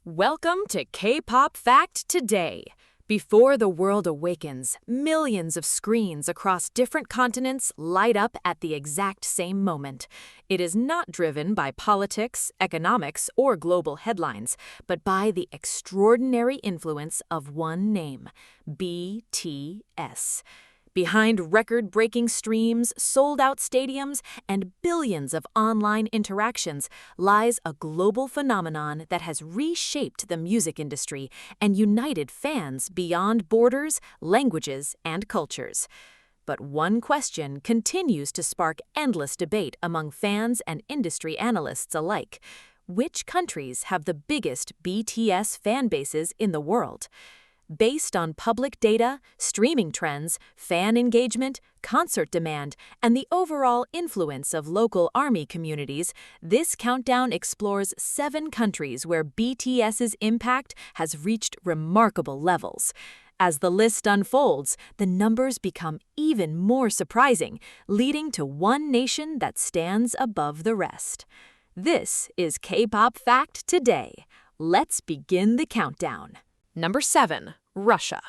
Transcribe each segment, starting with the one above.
Welcome to K-Pop Fact Today. Before the world awakens, millions of screens across different continents light up at the exact same moment. It is not driven by politics, economics, or global headlines, but by the extraordinary influence of one name, BTS. Behind record-breaking streams, sold-out stadiums, and billions of online interactions lies a global phenomenon that has reshaped the music industry and united fans beyond borders, languages, and cultures. But one question continues to spark endless debate among fans and industry analysts alike. Which countries have the biggest BTS fan bases in the world? Based on public data, streaming trends, fan engagement, concert demand, and the overall influence of local ARMY communities, this countdown explores 7 countries where BTS's impact has reached remarkable levels. As the list unfolds, the numbers become even more surprising, leading to one nation that stands above the rest. This is K-Pop Fact Today. Let's begin the countdown. Number 7. Russia.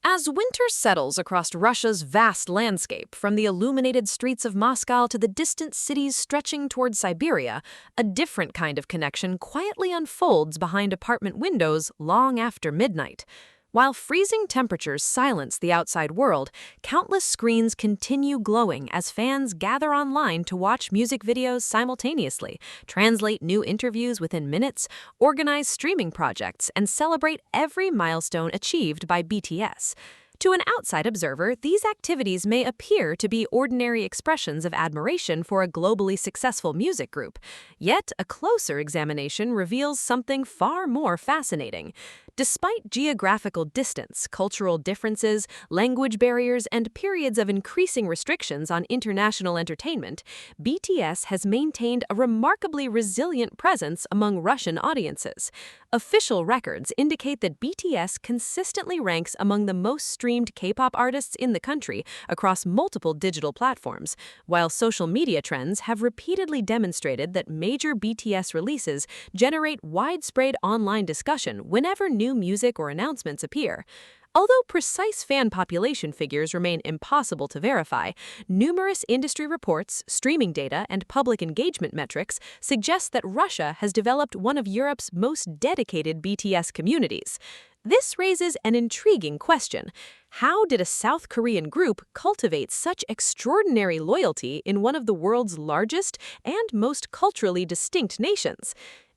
As winter settles across Russia's vast landscape, from the illuminated streets of Moscow to the distant cities stretching toward Siberia, a different kind of connection quietly unfolds behind apartment windows long after midnight. While freezing temperatures silence the outside world, countless screens continue glowing as fans gather online to watch music videos simultaneously, translate new interviews within minutes, organize streaming projects, and celebrate every milestone achieved by BTS. To an outside observer, these activities may appear to be ordinary expressions of admiration for a globally successful music group. Yet, a closer examination reveals something far more fascinating. Despite geographical distance, cultural differences, language barriers, and periods of increasing restrictions on international entertainment, BTS has maintained a remarkably resilient presence among Russian audiences. Official records indicate that BTS consistently ranks among the most streamed K-pop artists in the country across multiple digital platforms, while social media trends have repeatedly demonstrated that major BTS releases generate widespread online discussion whenever new music or announcements appear. Although precise fan population figures remain impossible to verify, numerous industry reports, streaming data, and public engagement metrics suggest that Russia has developed one of Europe's most dedicated BTS communities. This raises an intriguing question. How did a South Korean group cultivate such extraordinary loyalty in one of the world's largest and most culturally distinct nations?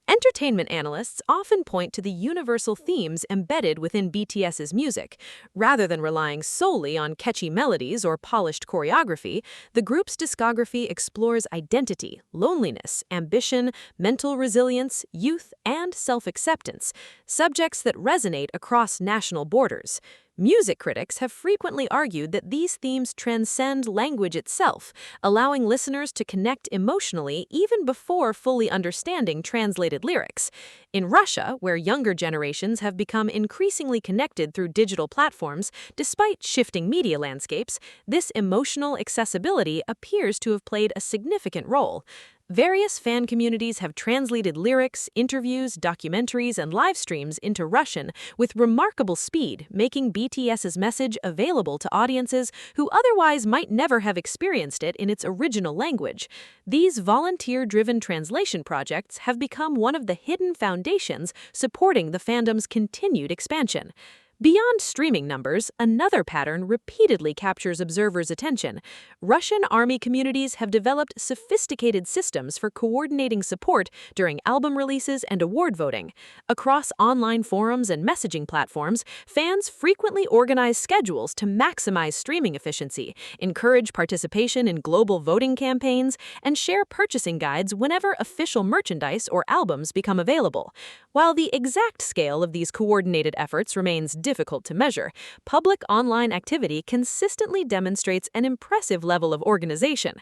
Entertainment analysts often point to the universal themes embedded within BTS's music. Rather than relying solely on catchy melodies or polished choreography, the group's discography explores identity, loneliness, ambition, mental resilience, youth, and self-acceptance, subjects that resonate across national borders. Music critics have frequently argued that these themes transcend language itself, allowing listeners to connect emotionally even before fully understanding translated lyrics. In Russia, where younger generations have become increasingly connected through digital platforms, despite shifting media landscapes, this emotional accessibility appears to have played a significant role. Various fan communities have translated lyrics, interviews, documentaries, and live streams into Russian with remarkable speed, making BTS's message available to audiences who otherwise might never have experienced it in its original language. These volunteer-driven translation projects have become one of the hidden foundations supporting the fandom's continued expansion. Beyond streaming numbers, another pattern repeatedly captures observers' attention. Russian ARMY communities have developed sophisticated systems for coordinating support during album releases and award voting. Across online forums and messaging platforms, fans frequently organize schedules to maximize streaming efficiency, encourage participation in global voting campaigns, and share purchasing guides whenever official merchandise or albums become available. While the exact scale of these coordinated efforts remains difficult to measure, public online activity consistently demonstrates an impressive level of organization.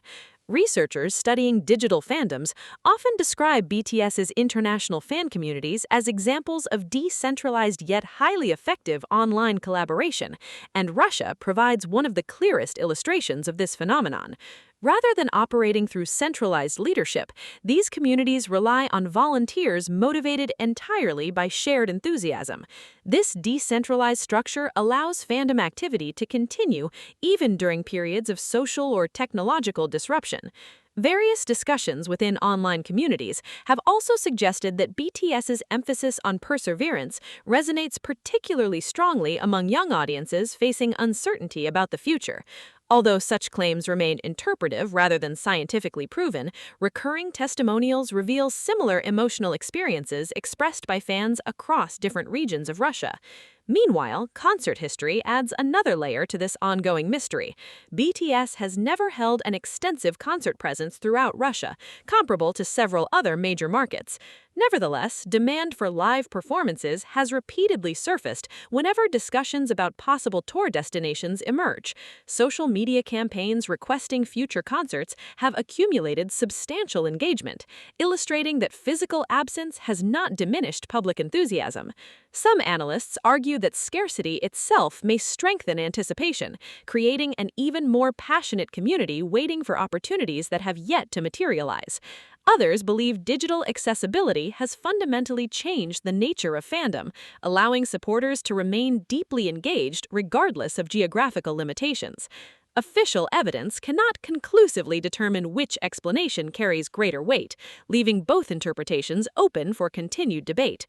Researchers studying digital fandoms often describe BTS's international fan communities as examples of decentralized yet highly effective online collaboration, and Russia provides one of the clearest illustrations of this phenomenon. Rather than operating through centralized leadership, these communities rely on volunteers motivated entirely by shared enthusiasm. This decentralized structure allows fandom activity to continue even during periods of social or technological disruption. Various discussions within online communities have also suggested that BTS's emphasis on perseverance resonates particularly strongly among young audiences facing uncertainty about the future. Although such claims remain interpretive rather than scientifically proven, recurring testimonials reveal similar emotional experiences expressed by fans across different regions of Russia. Meanwhile, concert history adds another layer to this ongoing mystery. BTS has never held an extensive concert presence throughout Russia, comparable to several other major markets. Nevertheless, demand for live performances has repeatedly surfaced whenever discussions about possible tour destinations emerge. Social media campaigns requesting future concerts have accumulated substantial engagement, illustrating that physical absence has not diminished public enthusiasm. Some analysts argue that scarcity itself may strengthen anticipation, creating an even more passionate community waiting for opportunities that have yet to materialize. Others believe digital accessibility has fundamentally changed the nature of fandom, allowing supporters to remain deeply engaged regardless of geographical limitations. Official evidence cannot conclusively determine which explanation carries greater weight, leaving both interpretations open for continued debate.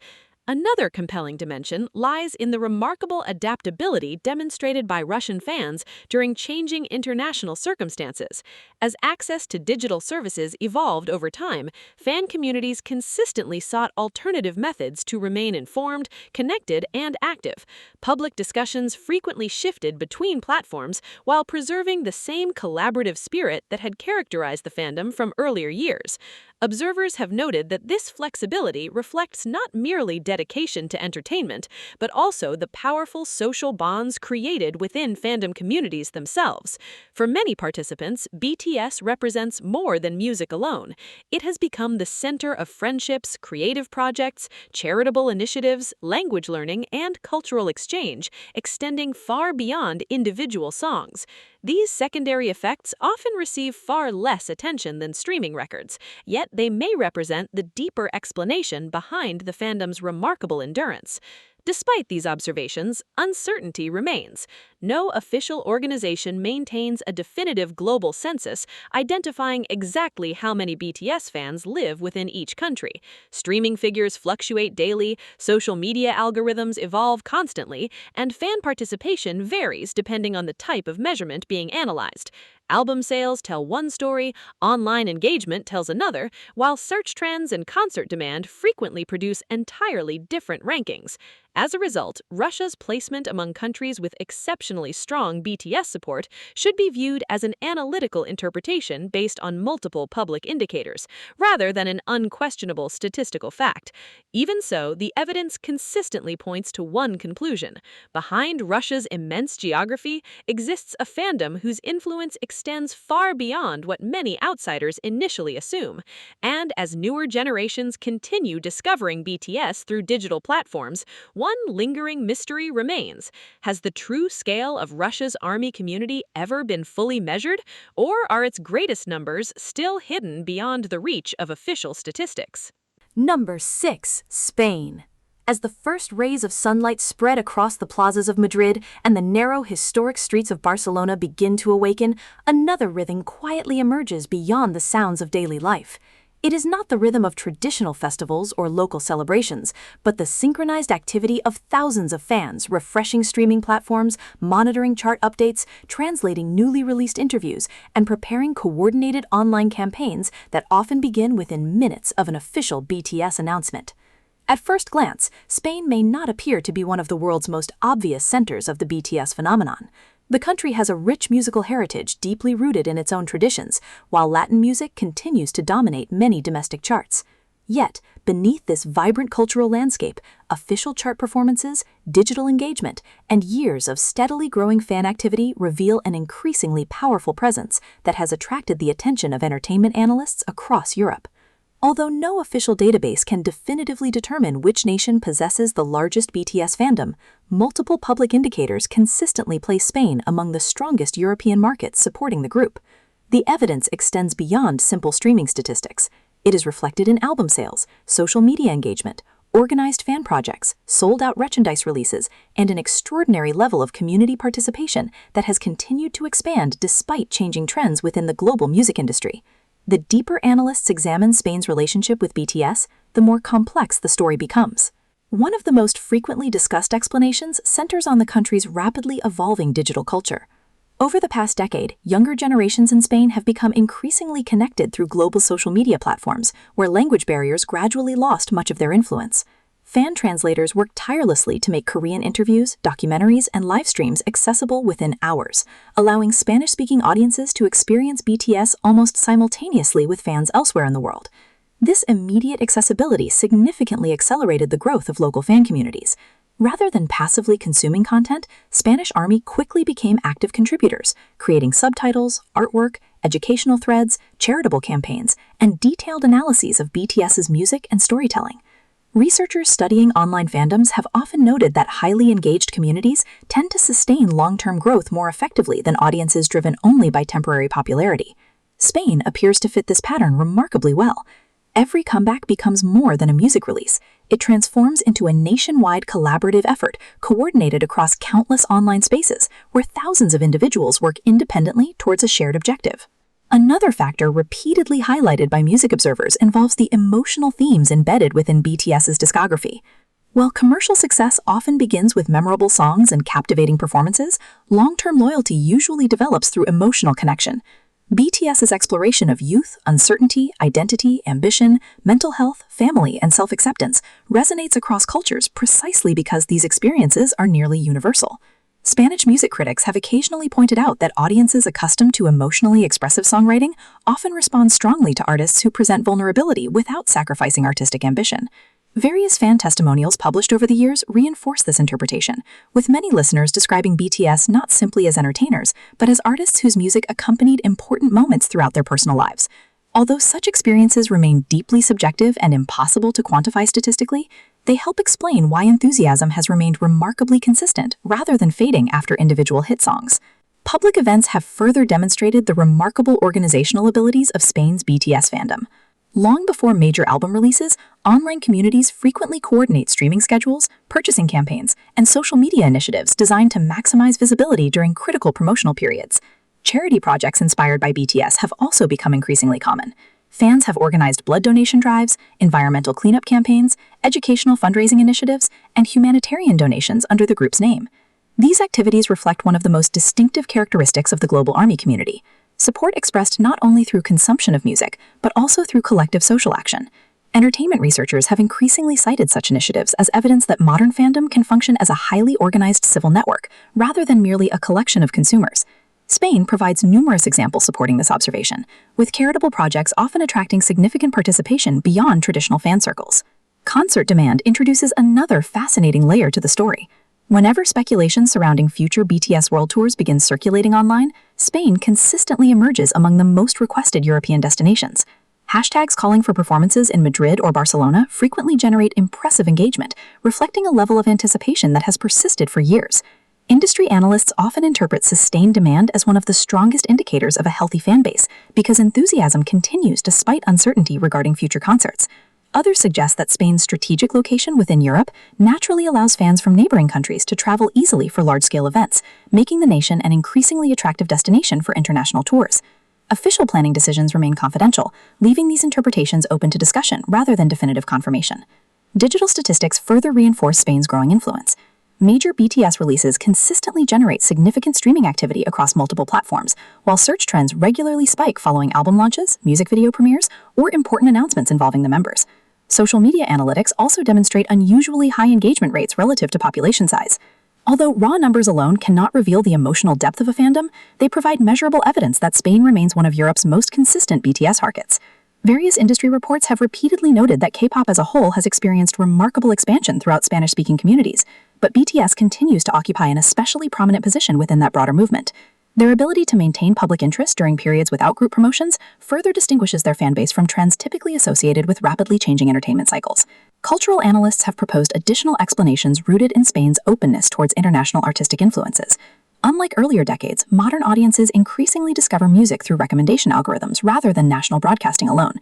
Another compelling dimension lies in the remarkable adaptability demonstrated by Russian fans during changing international circumstances. As access to digital services evolved over time, fan communities consistently sought alternative methods to remain informed, connected, and active. Public discussions frequently shifted between platforms while preserving the same collaborative spirit that had characterized the fandom from earlier years. Observers have noted that this flexibility reflects not merely dedication to entertainment, but also the powerful social bonds created within fandom communities themselves. For many participants, BTS represents more than music alone. It has become the center of friendships, creative projects, charitable initiatives, language learning, and cultural exchange, extending far beyond individual songs. These secondary effects often receive far less attention than streaming records, yet they may represent the deeper explanation behind the fandom's remarkable endurance. Despite these observations, uncertainty remains. No official organization maintains a definitive global census identifying exactly how many BTS fans live within each country. Streaming figures fluctuate daily, social media algorithms evolve constantly, and fan participation varies depending on the type of measurement being analyzed. Album sales tell one story, online engagement tells another, while search trends and concert demand frequently produce entirely different rankings. As a result, Russia's placement among countries with exceptionally strong BTS support should be viewed as an analytical interpretation based on multiple public indicators, rather than an unquestionable statistical fact. Even so, the evidence consistently points to one conclusion. Behind Russia's immense geography exists a fandom whose influence extends far beyond what many outsiders initially assume. And as newer generations continue discovering BTS through digital platforms, one lingering mystery remains. Has the true scale of Russia's ARMY community ever been fully measured, or are its greatest numbers still hidden beyond the reach of official statistics? Number 6. Spain. As the first rays of sunlight spread across the plazas of Madrid and the narrow historic streets of Barcelona begin to awaken, another rhythm quietly emerges beyond the sounds of daily life. It is not the rhythm of traditional festivals or local celebrations, but the synchronized activity of thousands of fans refreshing streaming platforms, monitoring chart updates, translating newly released interviews, and preparing coordinated online campaigns that often begin within minutes of an official BTS announcement. At first glance, Spain may not appear to be one of the world's most obvious centers of the BTS phenomenon. The country has a rich musical heritage deeply rooted in its own traditions, while Latin music continues to dominate many domestic charts. Yet, beneath this vibrant cultural landscape, official chart performances, digital engagement, and years of steadily growing fan activity reveal an increasingly powerful presence that has attracted the attention of entertainment analysts across Europe. Although no official database can definitively determine which nation possesses the largest BTS fandom, multiple public indicators consistently place Spain among the strongest European markets supporting the group. The evidence extends beyond simple streaming statistics. It is reflected in album sales, social media engagement, organized fan projects, sold-out merchandise releases, and an extraordinary level of community participation that has continued to expand despite changing trends within the global music industry. The deeper analysts examine Spain's relationship with BTS, the more complex the story becomes. One of the most frequently discussed explanations centers on the country's rapidly evolving digital culture. Over the past decade, younger generations in Spain have become increasingly connected through global social media platforms, where language barriers gradually lost much of their influence. Fan translators work tirelessly to make Korean interviews, documentaries, and live streams accessible within hours, allowing Spanish-speaking audiences to experience BTS almost simultaneously with fans elsewhere in the world. This immediate accessibility significantly accelerated the growth of local fan communities. Rather than passively consuming content, Spanish Army quickly became active contributors, creating subtitles, artwork, educational threads, charitable campaigns, and detailed analyses of BTS's music and storytelling. Researchers studying online fandoms have often noted that highly engaged communities tend to sustain long-term growth more effectively than audiences driven only by temporary popularity. Spain appears to fit this pattern remarkably well. Every comeback becomes more than a music release. It transforms into a nationwide collaborative effort coordinated across countless online spaces where thousands of individuals work independently towards a shared objective. Another factor repeatedly highlighted by music observers involves the emotional themes embedded within BTS's discography. While commercial success often begins with memorable songs and captivating performances, long-term loyalty usually develops through emotional connection. BTS's exploration of youth, uncertainty, identity, ambition, mental health, family, and self-acceptance resonates across cultures precisely because these experiences are nearly universal. Spanish music critics have occasionally pointed out that audiences accustomed to emotionally expressive songwriting often respond strongly to artists who present vulnerability without sacrificing artistic ambition. Various fan testimonials published over the years reinforce this interpretation, with many listeners describing BTS not simply as entertainers, but as artists whose music accompanied important moments throughout their personal lives. Although such experiences remain deeply subjective and impossible to quantify statistically, they help explain why enthusiasm has remained remarkably consistent rather than fading after individual hit songs. Public events have further demonstrated the remarkable organizational abilities of Spain's BTS fandom. Long before major album releases, online communities frequently coordinate streaming schedules, purchasing campaigns, and social media initiatives designed to maximize visibility during critical promotional periods. Charity projects inspired by BTS have also become increasingly common. Fans have organized blood donation drives, environmental cleanup campaigns, educational fundraising initiatives, and humanitarian donations under the group's name. These activities reflect one of the most distinctive characteristics of the global ARMY community: support expressed not only through consumption of music, but also through collective social action. Entertainment researchers have increasingly cited such initiatives as evidence that modern fandom can function as a highly organized civil network, rather than merely a collection of consumers. Spain provides numerous examples supporting this observation, with charitable projects often attracting significant participation beyond traditional fan circles. Concert demand introduces another fascinating layer to the story. Whenever speculation surrounding future BTS world tours begins circulating online, Spain consistently emerges among the most requested European destinations. Hashtags calling for performances in Madrid or Barcelona frequently generate impressive engagement, reflecting a level of anticipation that has persisted for years. Industry analysts often interpret sustained demand as one of the strongest indicators of a healthy fan base, because enthusiasm continues despite uncertainty regarding future concerts. Others suggest that Spain's strategic location within Europe naturally allows fans from neighboring countries to travel easily for large-scale events, making the nation an increasingly attractive destination for international tours. Official planning decisions remain confidential, leaving these interpretations open to discussion rather than definitive confirmation. Digital statistics further reinforce Spain's growing influence. Major BTS releases consistently generate significant streaming activity across multiple platforms, while search trends regularly spike following album launches, music video premieres, or important announcements involving the members. Social media analytics also demonstrate unusually high engagement rates relative to population size. Although raw numbers alone cannot reveal the emotional depth of a fandom, they provide measurable evidence that Spain remains one of Europe's most consistent BTS markets. Various industry reports have repeatedly noted that K-pop as a whole has experienced remarkable expansion throughout Spanish-speaking communities, but BTS continues to occupy an especially prominent position within that broader movement. Their ability to maintain public interest during periods without group promotions further distinguishes their fanbase from trends typically associated with rapidly changing entertainment cycles. Cultural analysts have proposed additional explanations rooted in Spain's openness towards international artistic influences. Unlike earlier decades, modern audiences increasingly discover music through recommendation algorithms rather than national broadcasting alone.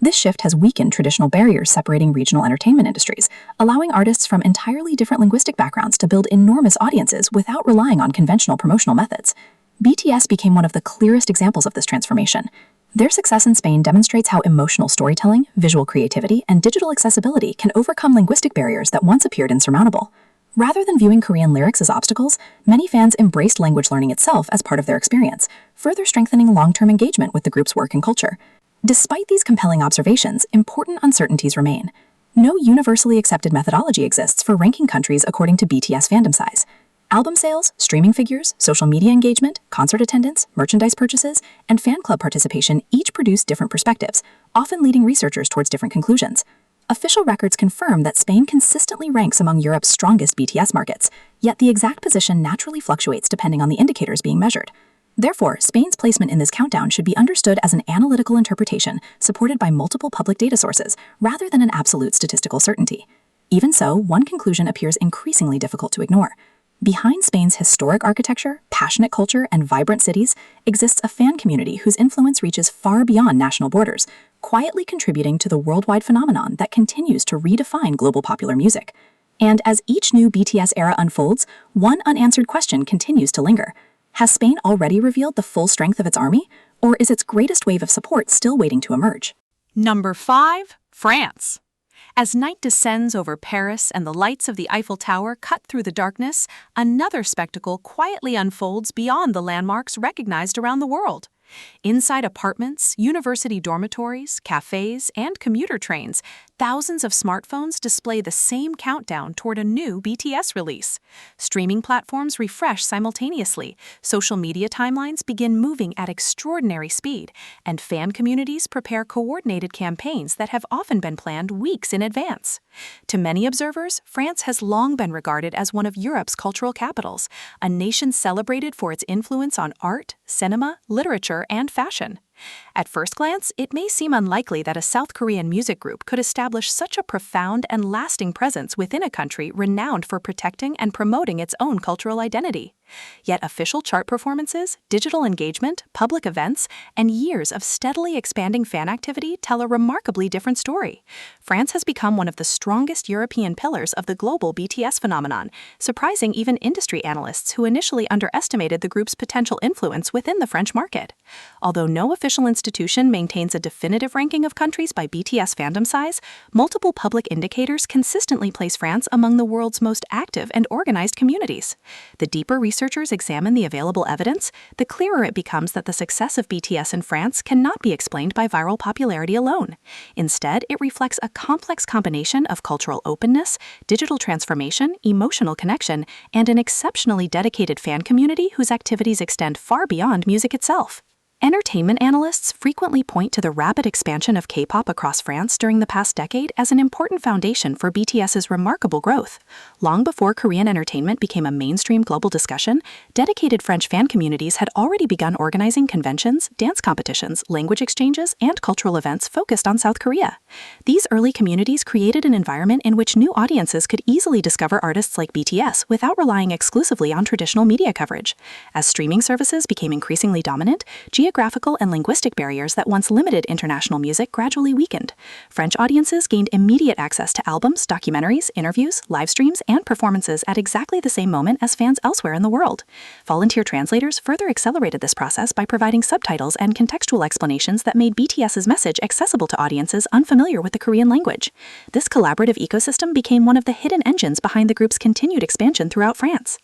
This shift has weakened traditional barriers separating regional entertainment industries, allowing artists from entirely different linguistic backgrounds to build enormous audiences without relying on conventional promotional methods. BTS became one of the clearest examples of this transformation. Their success in Spain demonstrates how emotional storytelling, visual creativity, and digital accessibility can overcome linguistic barriers that once appeared insurmountable. Rather than viewing Korean lyrics as obstacles, many fans embraced language learning itself as part of their experience, further strengthening long-term engagement with the group's work and culture. Despite these compelling observations, important uncertainties remain. No universally accepted methodology exists for ranking countries according to BTS fandom size. Album sales, streaming figures, social media engagement, concert attendance, merchandise purchases, and fan club participation each produce different perspectives, often leading researchers towards different conclusions. Official records confirm that Spain consistently ranks among Europe's strongest BTS markets, yet the exact position naturally fluctuates depending on the indicators being measured. Therefore, Spain's placement in this countdown should be understood as an analytical interpretation supported by multiple public data sources, rather than an absolute statistical certainty. Even so, one conclusion appears increasingly difficult to ignore. Behind Spain's historic architecture, passionate culture, and vibrant cities exists a fan community whose influence reaches far beyond national borders, quietly contributing to the worldwide phenomenon that continues to redefine global popular music. And as each new BTS era unfolds, one unanswered question continues to linger. Has Spain already revealed the full strength of its army, or is its greatest wave of support still waiting to emerge? Number 5. France. As night descends over Paris and the lights of the Eiffel Tower cut through the darkness, another spectacle quietly unfolds beyond the landmarks recognized around the world. Inside apartments, university dormitories, cafes, and commuter trains, thousands of smartphones display the same countdown toward a new BTS release. Streaming platforms refresh simultaneously, social media timelines begin moving at extraordinary speed, and fan communities prepare coordinated campaigns that have often been planned weeks in advance. To many observers, France has long been regarded as one of Europe's cultural capitals, a nation celebrated for its influence on art, cinema, literature, and fashion. At first glance, it may seem unlikely that a South Korean music group could establish such a profound and lasting presence within a country renowned for protecting and promoting its own cultural identity. Yet official chart performances, digital engagement, public events, and years of steadily expanding fan activity tell a remarkably different story. France has become one of the strongest European pillars of the global BTS phenomenon, surprising even industry analysts who initially underestimated the group's potential influence within the French market. Although no official institution maintains a definitive ranking of countries by BTS fandom size, multiple public indicators consistently place France among the world's most active and organized communities. The deeper researchers examine the available evidence, the clearer it becomes that the success of BTS in France cannot be explained by viral popularity alone. Instead, it reflects a complex combination of cultural openness, digital transformation, emotional connection, and an exceptionally dedicated fan community whose activities extend far beyond music itself. Entertainment analysts frequently point to the rapid expansion of K-pop across France during the past decade as an important foundation for BTS's remarkable growth. Long before Korean entertainment became a mainstream global discussion, dedicated French fan communities had already begun organizing conventions, dance competitions, language exchanges, and cultural events focused on South Korea. These early communities created an environment in which new audiences could easily discover artists like BTS without relying exclusively on traditional media coverage. As streaming services became increasingly dominant, geographical and linguistic barriers that once limited international music gradually weakened. French audiences gained immediate access to albums, documentaries, interviews, live streams, and performances at exactly the same moment as fans elsewhere in the world. Volunteer translators further accelerated this process by providing subtitles and contextual explanations that made BTS's message accessible to audiences unfamiliar with the Korean language. This collaborative ecosystem became one of the hidden engines behind the group's continued expansion throughout France.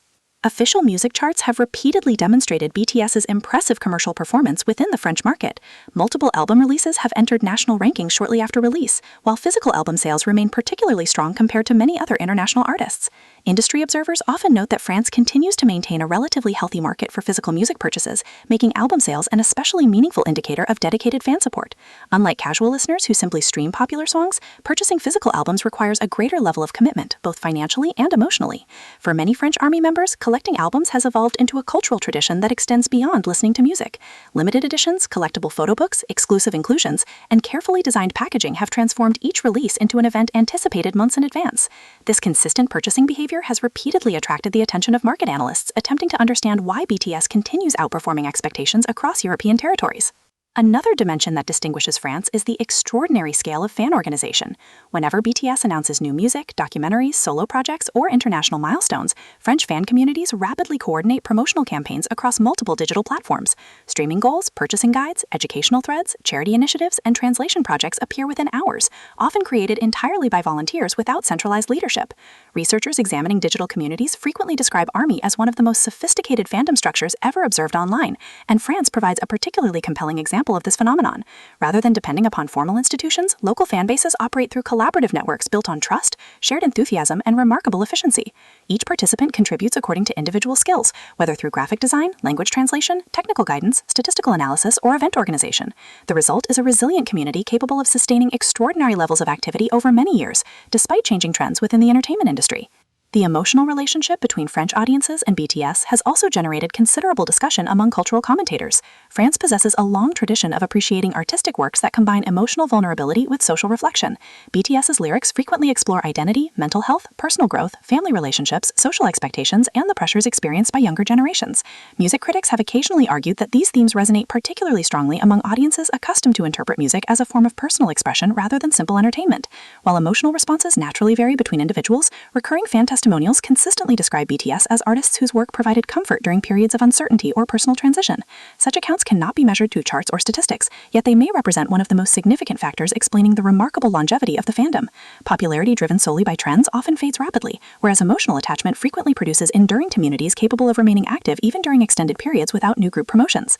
Official music charts have repeatedly demonstrated BTS's impressive commercial performance within the French market. Multiple album releases have entered national rankings shortly after release, while physical album sales remain particularly strong compared to many other international artists. Industry observers often note that France continues to maintain a relatively healthy market for physical music purchases, making album sales an especially meaningful indicator of dedicated fan support. Unlike casual listeners who simply stream popular songs, purchasing physical albums requires a greater level of commitment, both financially and emotionally. For many French army members, collecting albums has evolved into a cultural tradition that extends beyond listening to music. Limited editions, collectible photo books, exclusive inclusions, and carefully designed packaging have transformed each release into an event anticipated months in advance. This consistent purchasing behavior has repeatedly attracted the attention of market analysts attempting to understand why BTS continues outperforming expectations across European territories. Another dimension that distinguishes France is the extraordinary scale of fan organization. Whenever BTS announces new music, documentaries, solo projects, or international milestones, French fan communities rapidly coordinate promotional campaigns across multiple digital platforms. Streaming goals, purchasing guides, educational threads, charity initiatives, and translation projects appear within hours, often created entirely by volunteers without centralized leadership. Researchers examining digital communities frequently describe ARMY as one of the most sophisticated fandom structures ever observed online, and France provides a particularly compelling example of this phenomenon. Rather than depending upon formal institutions, local fan bases operate through collaborative networks built on trust, shared enthusiasm, and remarkable efficiency. Each participant contributes according to individual skills, whether through graphic design, language translation, technical guidance, statistical analysis, or event organization. The result is a resilient community capable of sustaining extraordinary levels of activity over many years, despite changing trends within the entertainment industry. The emotional relationship between French audiences and BTS has also generated considerable discussion among cultural commentators. France possesses a long tradition of appreciating artistic works that combine emotional vulnerability with social reflection. BTS's lyrics frequently explore identity, mental health, personal growth, family relationships, social expectations, and the pressures experienced by younger generations. Music critics have occasionally argued that these themes resonate particularly strongly among audiences accustomed to interpret music as a form of personal expression rather than simple entertainment. While emotional responses naturally vary between individuals, recurring fan testimonials consistently describe BTS as artists whose work provided comfort during periods of uncertainty or personal transition. Such accounts cannot be measured through charts or statistics, yet they may represent one of the most significant factors explaining the remarkable longevity of the fandom. Popularity driven solely by trends often fades rapidly, whereas emotional attachment frequently produces enduring communities capable of remaining active even during extended periods without new group promotions.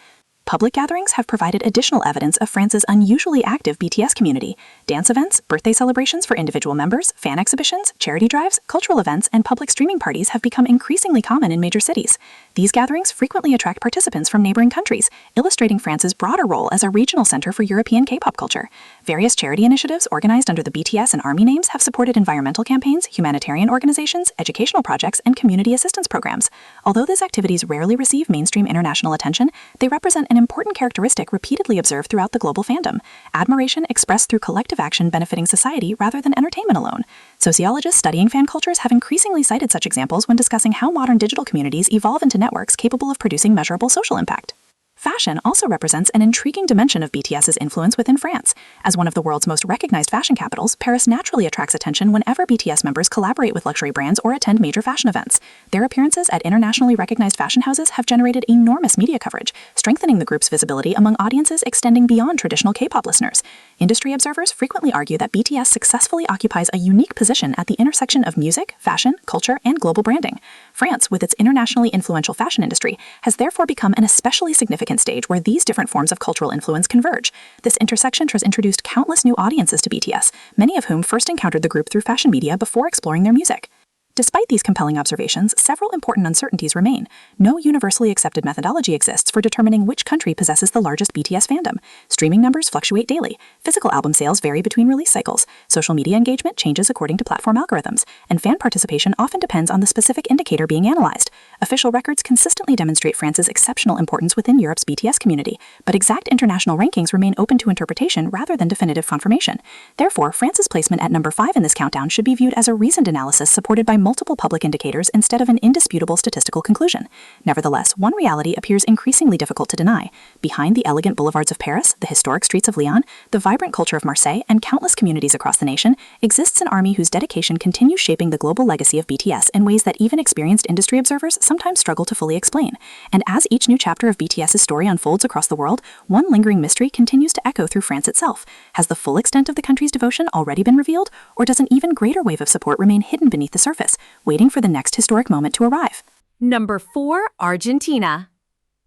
Public gatherings have provided additional evidence of France's unusually active BTS community. Dance events, birthday celebrations for individual members, fan exhibitions, charity drives, cultural events, and public streaming parties have become increasingly common in major cities. These gatherings frequently attract participants from neighboring countries, illustrating France's broader role as a regional center for European K-pop culture. Various charity initiatives organized under the BTS and ARMY names have supported environmental campaigns, humanitarian organizations, educational projects, and community assistance programs. Although these activities rarely receive mainstream international attention, they represent an important characteristic repeatedly observed throughout the global fandom: admiration expressed through collective action benefiting society rather than entertainment alone. Sociologists studying fan cultures have increasingly cited such examples when discussing how modern digital communities evolve into networks capable of producing measurable social impact. Fashion also represents an intriguing dimension of BTS's influence within France. As one of the world's most recognized fashion capitals, Paris naturally attracts attention whenever BTS members collaborate with luxury brands or attend major fashion events. Their appearances at internationally recognized fashion houses have generated enormous media coverage, strengthening the group's visibility among audiences extending beyond traditional K-pop listeners. Industry observers frequently argue that BTS successfully occupies a unique position at the intersection of music, fashion, culture, and global branding. France, with its internationally influential fashion industry, has therefore become an especially significant stage where these different forms of cultural influence converge. This intersection has introduced countless new audiences to BTS, many of whom first encountered the group through fashion media before exploring their music. Despite these compelling observations, several important uncertainties remain. No universally accepted methodology exists for determining which country possesses the largest BTS fandom. Streaming numbers fluctuate daily. Physical album sales vary between release cycles. Social media engagement changes according to platform algorithms. And fan participation often depends on the specific indicator being analyzed. Official records consistently demonstrate France's exceptional importance within Europe's BTS community, but exact international rankings remain open to interpretation rather than definitive confirmation. Therefore, France's placement at number 5 in this countdown should be viewed as a reasoned analysis supported by multiple public indicators instead of an indisputable statistical conclusion. Nevertheless, one reality appears increasingly difficult to deny. Behind the elegant boulevards of Paris, the historic streets of Lyon, the vibrant culture of Marseille, and countless communities across the nation, exists an army whose dedication continues shaping the global legacy of BTS in ways that even experienced industry observers sometimes struggle to fully explain. And as each new chapter of BTS's story unfolds across the world, one lingering mystery continues to echo through France itself. Has the full extent of the country's devotion already been revealed, or does an even greater wave of support remain hidden beneath the surface, waiting for the next historic moment to arrive? Number 4, Argentina.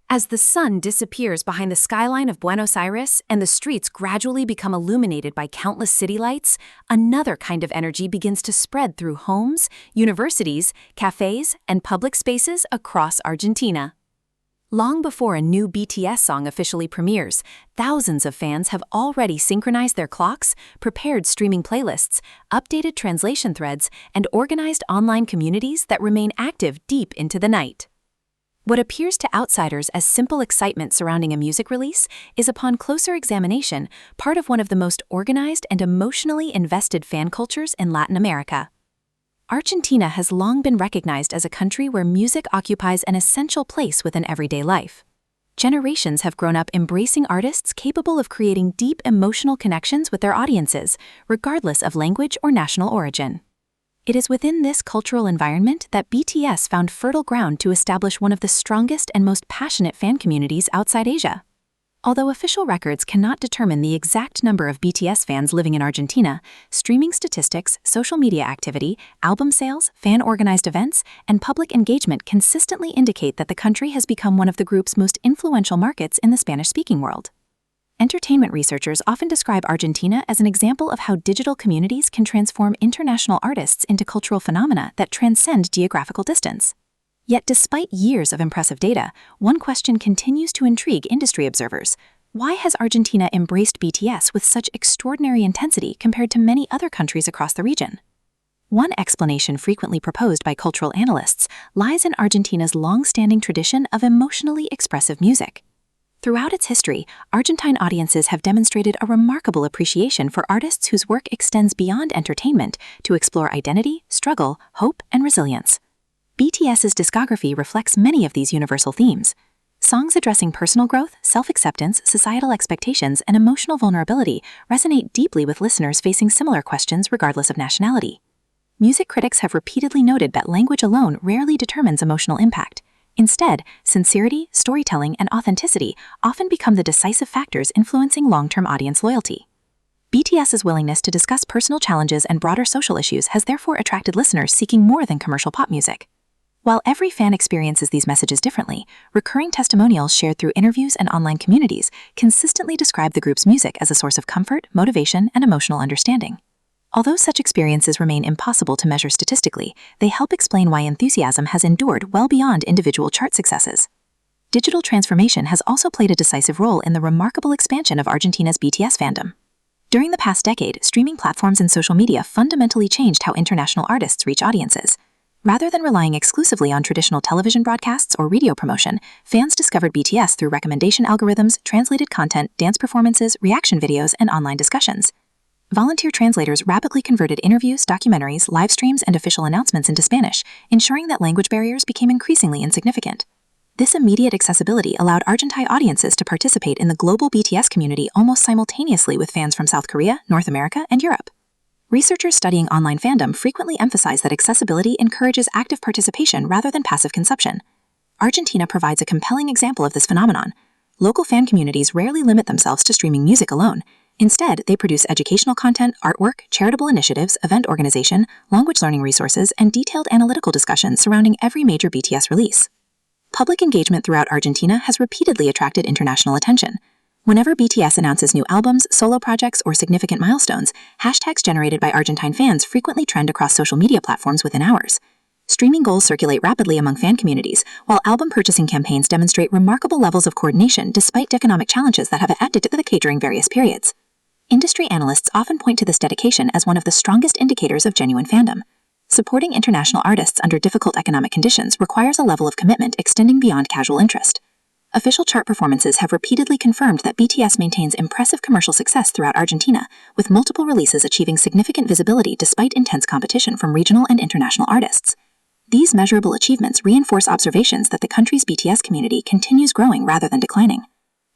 As the sun disappears behind the skyline of Buenos Aires and the streets gradually become illuminated by countless city lights, another kind of energy begins to spread through homes, universities, cafes, and public spaces across Argentina. Long before a new BTS song officially premieres, thousands of fans have already synchronized their clocks, prepared streaming playlists, updated translation threads, and organized online communities that remain active deep into the night. What appears to outsiders as simple excitement surrounding a music release is, upon closer examination, part of one of the most organized and emotionally invested fan cultures in Latin America. Argentina has long been recognized as a country where music occupies an essential place within everyday life. Generations have grown up embracing artists capable of creating deep emotional connections with their audiences, regardless of language or national origin. It is within this cultural environment that BTS found fertile ground to establish one of the strongest and most passionate fan communities outside Asia. Although official records cannot determine the exact number of BTS fans living in Argentina, streaming statistics, social media activity, album sales, fan-organized events, and public engagement consistently indicate that the country has become one of the group's most influential markets in the Spanish-speaking world. Entertainment researchers often describe Argentina as an example of how digital communities can transform international artists into cultural phenomena that transcend geographical distance. Yet despite years of impressive data, one question continues to intrigue industry observers. Why has Argentina embraced BTS with such extraordinary intensity compared to many other countries across the region? One explanation frequently proposed by cultural analysts lies in Argentina's long-standing tradition of emotionally expressive music. Throughout its history, Argentine audiences have demonstrated a remarkable appreciation for artists whose work extends beyond entertainment to explore identity, struggle, hope, and resilience. BTS's discography reflects many of these universal themes. Songs addressing personal growth, self-acceptance, societal expectations, and emotional vulnerability resonate deeply with listeners facing similar questions regardless of nationality. Music critics have repeatedly noted that language alone rarely determines emotional impact. Instead, sincerity, storytelling, and authenticity often become the decisive factors influencing long-term audience loyalty. BTS's willingness to discuss personal challenges and broader social issues has therefore attracted listeners seeking more than commercial pop music. While every fan experiences these messages differently, recurring testimonials shared through interviews and online communities consistently describe the group's music as a source of comfort, motivation, and emotional understanding. Although such experiences remain impossible to measure statistically, they help explain why enthusiasm has endured well beyond individual chart successes. Digital transformation has also played a decisive role in the remarkable expansion of Argentina's BTS fandom. During the past decade, streaming platforms and social media fundamentally changed how international artists reach audiences. Rather than relying exclusively on traditional television broadcasts or radio promotion, fans discovered BTS through recommendation algorithms, translated content, dance performances, reaction videos, and online discussions. Volunteer translators rapidly converted interviews, documentaries, live streams, and official announcements into Spanish, ensuring that language barriers became increasingly insignificant. This immediate accessibility allowed Argentine audiences to participate in the global BTS community almost simultaneously with fans from South Korea, North America, and Europe. Researchers studying online fandom frequently emphasize that accessibility encourages active participation rather than passive consumption. Argentina provides a compelling example of this phenomenon. Local fan communities rarely limit themselves to streaming music alone. Instead, they produce educational content, artwork, charitable initiatives, event organization, language learning resources, and detailed analytical discussions surrounding every major BTS release. Public engagement throughout Argentina has repeatedly attracted international attention. Whenever BTS announces new albums, solo projects, or significant milestones, hashtags generated by Argentine fans frequently trend across social media platforms within hours. Streaming goals circulate rapidly among fan communities, while album purchasing campaigns demonstrate remarkable levels of coordination despite economic challenges that have added to the decade during various periods. Industry analysts often point to this dedication as one of the strongest indicators of genuine fandom. Supporting international artists under difficult economic conditions requires a level of commitment extending beyond casual interest. Official chart performances have repeatedly confirmed that BTS maintains impressive commercial success throughout Argentina, with multiple releases achieving significant visibility despite intense competition from regional and international artists. These measurable achievements reinforce observations that the country's BTS community continues growing rather than declining.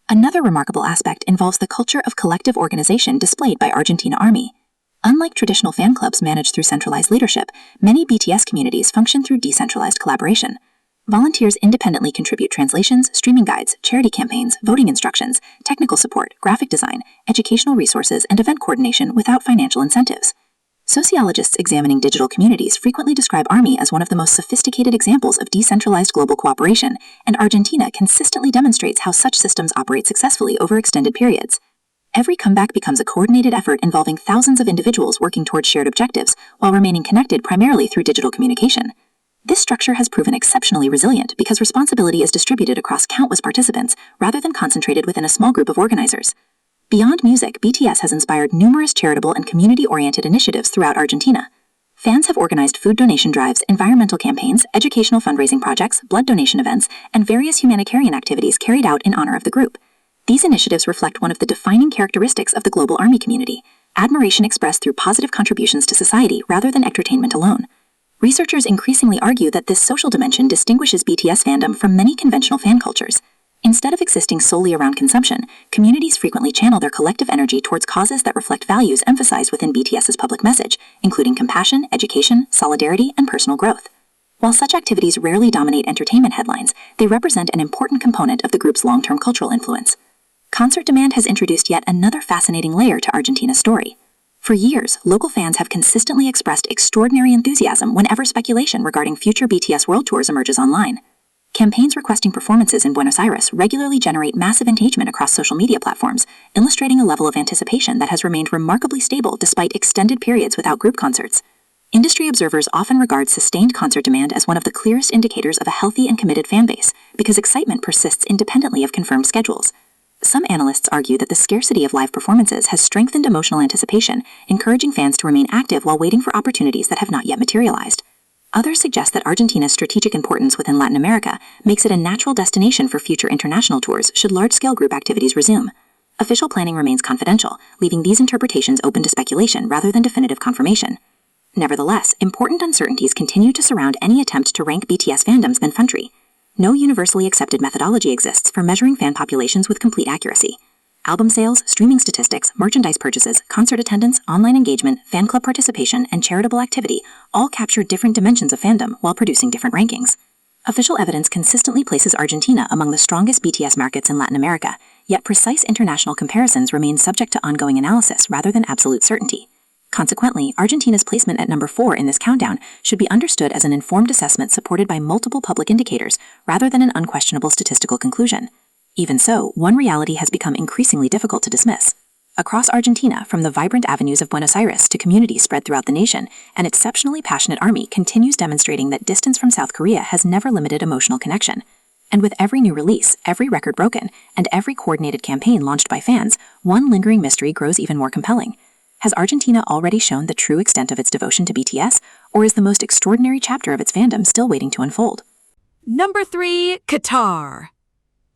Another remarkable aspect involves the culture of collective organization displayed by Argentina Army. Unlike traditional fan clubs managed through centralized leadership, many BTS communities function through decentralized collaboration. Volunteers independently contribute translations, streaming guides, charity campaigns, voting instructions, technical support, graphic design, educational resources, and event coordination without financial incentives. Sociologists examining digital communities frequently describe Army as one of the most sophisticated examples of decentralized global cooperation, and Argentina consistently demonstrates how such systems operate successfully over extended periods. Every comeback becomes a coordinated effort involving thousands of individuals working towards shared objectives while remaining connected primarily through digital communication. This structure has proven exceptionally resilient because responsibility is distributed across countless participants rather than concentrated within a small group of organizers. Beyond music, BTS has inspired numerous charitable and community-oriented initiatives throughout Argentina. Fans have organized food donation drives, environmental campaigns, educational fundraising projects, blood donation events, and various humanitarian activities carried out in honor of the group. These initiatives reflect one of the defining characteristics of the global ARMY community: admiration expressed through positive contributions to society rather than entertainment alone. Researchers increasingly argue that this social dimension distinguishes BTS fandom from many conventional fan cultures. Instead of existing solely around consumption, communities frequently channel their collective energy towards causes that reflect values emphasized within BTS's public message, including compassion, education, solidarity, and personal growth. While such activities rarely dominate entertainment headlines, they represent an important component of the group's long-term cultural influence. Concert demand has introduced yet another fascinating layer to Argentina's story. For years, local fans have consistently expressed extraordinary enthusiasm whenever speculation regarding future BTS world tours emerges online. Campaigns requesting performances in Buenos Aires regularly generate massive engagement across social media platforms, illustrating a level of anticipation that has remained remarkably stable despite extended periods without group concerts. Industry observers often regard sustained concert demand as one of the clearest indicators of a healthy and committed fanbase, because excitement persists independently of confirmed schedules. Some analysts argue that the scarcity of live performances has strengthened emotional anticipation, encouraging fans to remain active while waiting for opportunities that have not yet materialized. Others suggest that Argentina's strategic importance within Latin America makes it a natural destination for future international tours should large-scale group activities resume. Official planning remains confidential, leaving these interpretations open to speculation rather than definitive confirmation. Nevertheless, important uncertainties continue to surround any attempt to rank BTS fandoms in country. No universally accepted methodology exists for measuring fan populations with complete accuracy. Album sales, streaming statistics, merchandise purchases, concert attendance, online engagement, fan club participation, and charitable activity all capture different dimensions of fandom while producing different rankings. Official evidence consistently places Argentina among the strongest BTS markets in Latin America, yet precise international comparisons remain subject to ongoing analysis rather than absolute certainty. Consequently, Argentina's placement at number 4 in this countdown should be understood as an informed assessment supported by multiple public indicators rather than an unquestionable statistical conclusion. Even so, one reality has become increasingly difficult to dismiss. Across Argentina, from the vibrant avenues of Buenos Aires to communities spread throughout the nation, an exceptionally passionate army continues demonstrating that distance from South Korea has never limited emotional connection. And with every new release, every record broken, and every coordinated campaign launched by fans, one lingering mystery grows even more compelling. Has Argentina already shown the true extent of its devotion to BTS, or is the most extraordinary chapter of its fandom still waiting to unfold? Number 3, Qatar.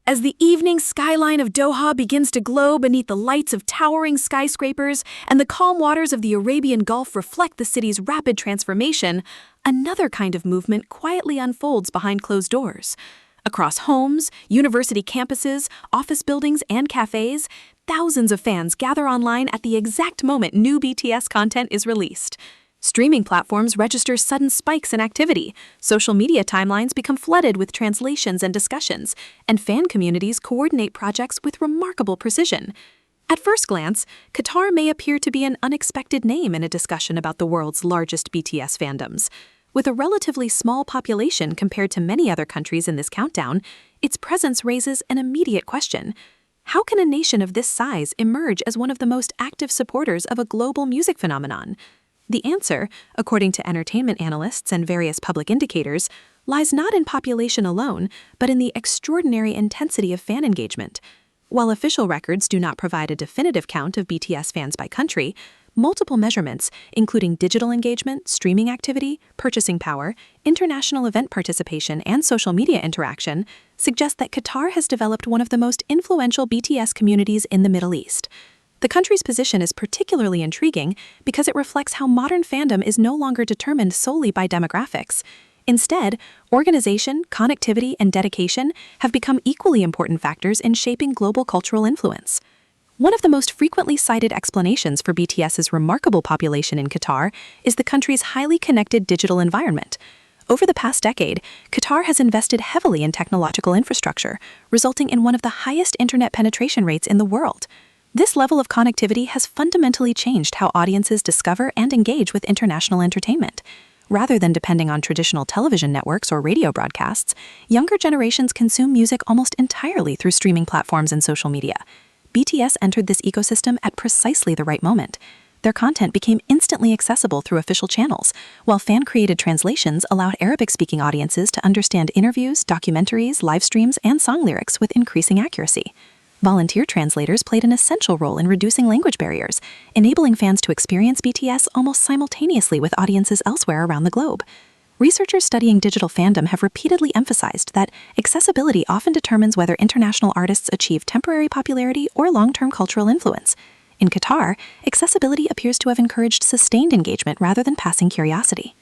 As the evening skyline of Doha begins to glow beneath the lights of towering skyscrapers and the calm waters of the Arabian Gulf reflect the city's rapid transformation, another kind of movement quietly unfolds behind closed doors. Across homes, university campuses, office buildings, and cafes, thousands of fans gather online at the exact moment new BTS content is released. Streaming platforms register sudden spikes in activity, social media timelines become flooded with translations and discussions, and fan communities coordinate projects with remarkable precision. At first glance, Qatar may appear to be an unexpected name in a discussion about the world's largest BTS fandoms. With a relatively small population compared to many other countries in this countdown, its presence raises an immediate question. How can a nation of this size emerge as one of the most active supporters of a global music phenomenon? The answer, according to entertainment analysts and various public indicators, lies not in population alone, but in the extraordinary intensity of fan engagement. While official records do not provide a definitive count of BTS fans by country, multiple measurements, including digital engagement, streaming activity, purchasing power, international event participation, and social media interaction, suggest that Qatar has developed one of the most influential BTS communities in the Middle East. The country's position is particularly intriguing because it reflects how modern fandom is no longer determined solely by demographics. Instead, organization, connectivity, and dedication have become equally important factors in shaping global cultural influence. One of the most frequently cited explanations for BTS's remarkable population in Qatar is the country's highly connected digital environment. Over the past decade, Qatar has invested heavily in technological infrastructure, resulting in one of the highest internet penetration rates in the world. This level of connectivity has fundamentally changed how audiences discover and engage with international entertainment. Rather than depending on traditional television networks or radio broadcasts, younger generations consume music almost entirely through streaming platforms and social media. BTS entered this ecosystem at precisely the right moment. their content became instantly accessible through official channels, while fan-created translations allowed Arabic-speaking audiences to understand interviews, documentaries, live streams, and song lyrics with increasing accuracy. Volunteer translators played an essential role in reducing language barriers, enabling fans to experience BTS almost simultaneously with audiences elsewhere around the globe. Researchers studying digital fandom have repeatedly emphasized that accessibility often determines whether international artists achieve temporary popularity or long-term cultural influence. In Qatar, accessibility appears to have encouraged sustained engagement rather than passing curiosity.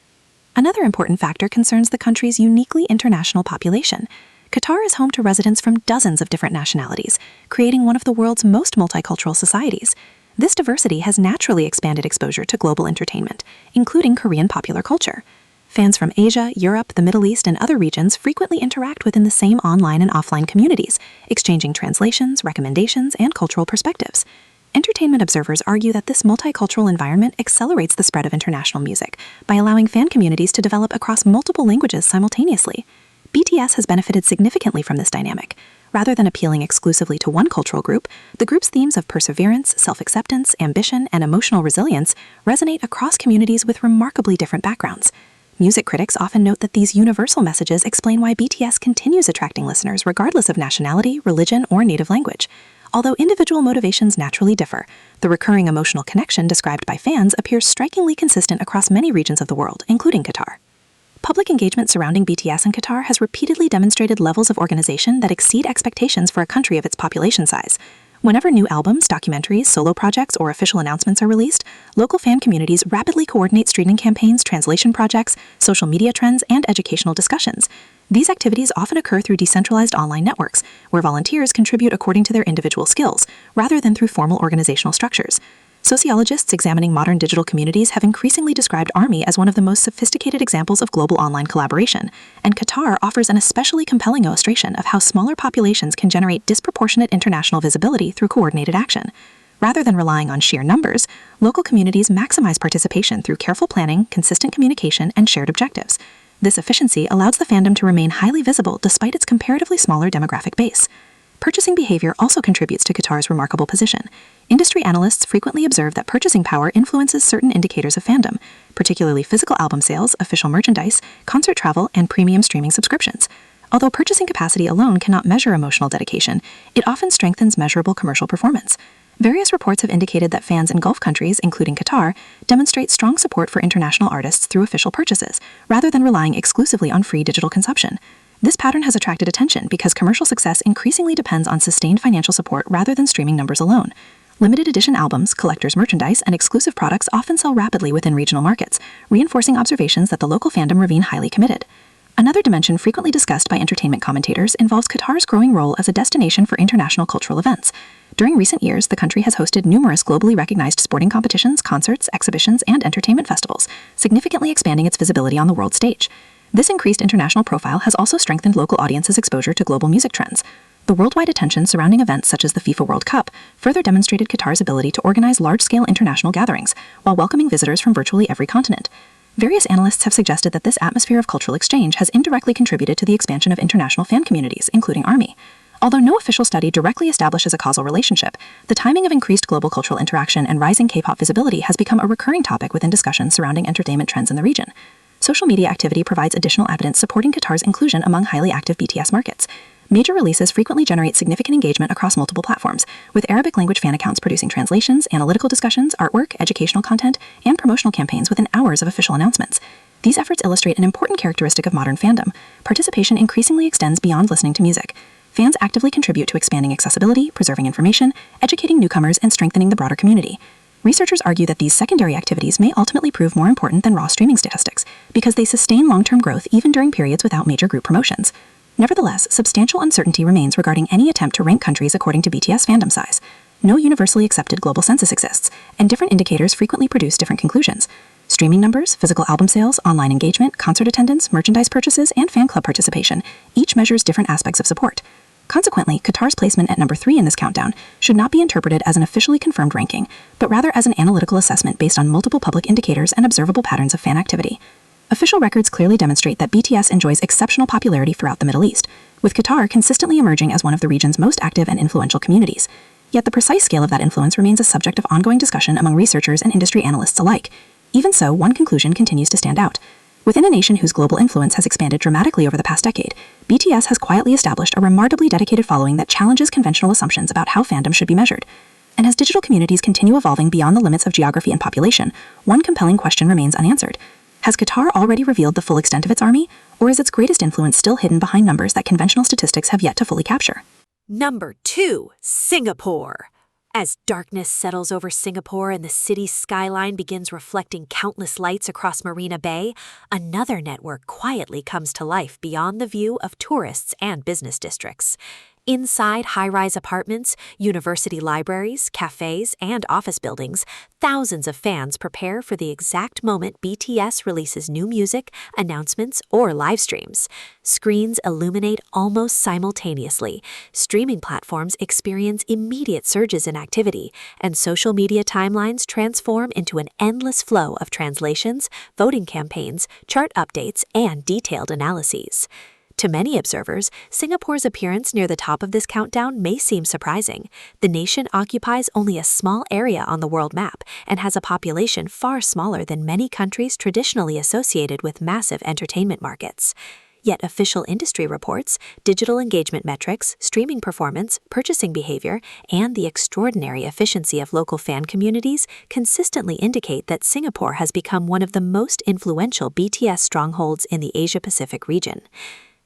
Another important factor concerns the country's uniquely international population. Qatar is home to residents from dozens of different nationalities, creating one of the world's most multicultural societies. This diversity has naturally expanded exposure to global entertainment, including Korean popular culture. Fans from Asia, Europe, the Middle East, and other regions frequently interact within the same online and offline communities, exchanging translations, recommendations, and cultural perspectives. Entertainment observers argue that this multicultural environment accelerates the spread of international music by allowing fan communities to develop across multiple languages simultaneously. BTS has benefited significantly from this dynamic. Rather than appealing exclusively to one cultural group, the group's themes of perseverance, self-acceptance, ambition, and emotional resilience resonate across communities with remarkably different backgrounds. Music critics often note that these universal messages explain why BTS continues attracting listeners regardless of nationality, religion, or native language. Although individual motivations naturally differ, the recurring emotional connection described by fans appears strikingly consistent across many regions of the world, including Qatar. Public engagement surrounding BTS in Qatar has repeatedly demonstrated levels of organization that exceed expectations for a country of its population size. Whenever new albums, documentaries, solo projects, or official announcements are released, local fan communities rapidly coordinate streaming campaigns, translation projects, social media trends, and educational discussions. These activities often occur through decentralized online networks, where volunteers contribute according to their individual skills, rather than through formal organizational structures. Sociologists examining modern digital communities have increasingly described ARMY as one of the most sophisticated examples of global online collaboration, and Qatar offers an especially compelling illustration of how smaller populations can generate disproportionate international visibility through coordinated action. Rather than relying on sheer numbers, local communities maximize participation through careful planning, consistent communication, and shared objectives. This efficiency allows the fandom to remain highly visible despite its comparatively smaller demographic base. Purchasing behavior also contributes to Qatar's remarkable position. Industry analysts frequently observe that purchasing power influences certain indicators of fandom, particularly physical album sales, official merchandise, concert travel, and premium streaming subscriptions. Although purchasing capacity alone cannot measure emotional dedication, it often strengthens measurable commercial performance. Various reports have indicated that fans in Gulf countries, including Qatar, demonstrate strong support for international artists through official purchases, rather than relying exclusively on free digital consumption. This pattern has attracted attention because commercial success increasingly depends on sustained financial support rather than streaming numbers alone. Limited edition albums, collector's merchandise, and exclusive products often sell rapidly within regional markets, reinforcing observations that the local fandom remain highly committed. Another dimension frequently discussed by entertainment commentators involves Qatar's growing role as a destination for international cultural events. During recent years, the country has hosted numerous globally recognized sporting competitions, concerts, exhibitions, and entertainment festivals, significantly expanding its visibility on the world stage. This increased international profile has also strengthened local audiences' exposure to global music trends. The worldwide attention surrounding events such as the FIFA World Cup further demonstrated Qatar's ability to organize large-scale international gatherings while welcoming visitors from virtually every continent. Various analysts have suggested that this atmosphere of cultural exchange has indirectly contributed to the expansion of international fan communities, including ARMY. Although no official study directly establishes a causal relationship, the timing of increased global cultural interaction and rising K-pop visibility has become a recurring topic within discussions surrounding entertainment trends in the region. Social media activity provides additional evidence supporting Qatar's inclusion among highly active BTS markets. Major releases frequently generate significant engagement across multiple platforms, with Arabic language fan accounts producing translations, analytical discussions, artwork, educational content, and promotional campaigns within hours of official announcements. These efforts illustrate an important characteristic of modern fandom. Participation increasingly extends beyond listening to music. Fans actively contribute to expanding accessibility, preserving information, educating newcomers, and strengthening the broader community. Researchers argue that these secondary activities may ultimately prove more important than raw streaming statistics, because they sustain long-term growth even during periods without major group promotions. Nevertheless, substantial uncertainty remains regarding any attempt to rank countries according to BTS fandom size. No universally accepted global census exists, and different indicators frequently produce different conclusions. Streaming numbers, physical album sales, online engagement, concert attendance, merchandise purchases, and fan club participation each measures different aspects of support. Consequently, Qatar's placement at number 3 in this countdown should not be interpreted as an officially confirmed ranking, but rather as an analytical assessment based on multiple public indicators and observable patterns of fan activity. Official records clearly demonstrate that BTS enjoys exceptional popularity throughout the Middle East, with Qatar consistently emerging as one of the region's most active and influential communities. Yet the precise scale of that influence remains a subject of ongoing discussion among researchers and industry analysts alike. Even so, one conclusion continues to stand out. Within a nation whose global influence has expanded dramatically over the past decade, BTS has quietly established a remarkably dedicated following that challenges conventional assumptions about how fandom should be measured. And as digital communities continue evolving beyond the limits of geography and population, one compelling question remains unanswered. Has Qatar already revealed the full extent of its army, or is its greatest influence still hidden behind numbers that conventional statistics have yet to fully capture? Number 2, Singapore. As darkness settles over Singapore and the city's skyline begins reflecting countless lights across Marina Bay, another network quietly comes to life beyond the view of tourists and business districts. Inside high-rise apartments, university libraries, cafes, and office buildings, thousands of fans prepare for the exact moment BTS releases new music, announcements, or live streams. Screens illuminate almost simultaneously, streaming platforms experience immediate surges in activity, and social media timelines transform into an endless flow of translations, voting campaigns, chart updates, and detailed analyses. To many observers, Singapore's appearance near the top of this countdown may seem surprising. The nation occupies only a small area on the world map and has a population far smaller than many countries traditionally associated with massive entertainment markets. Yet official industry reports, digital engagement metrics, streaming performance, purchasing behavior, and the extraordinary efficiency of local fan communities consistently indicate that Singapore has become one of the most influential BTS strongholds in the Asia-Pacific region.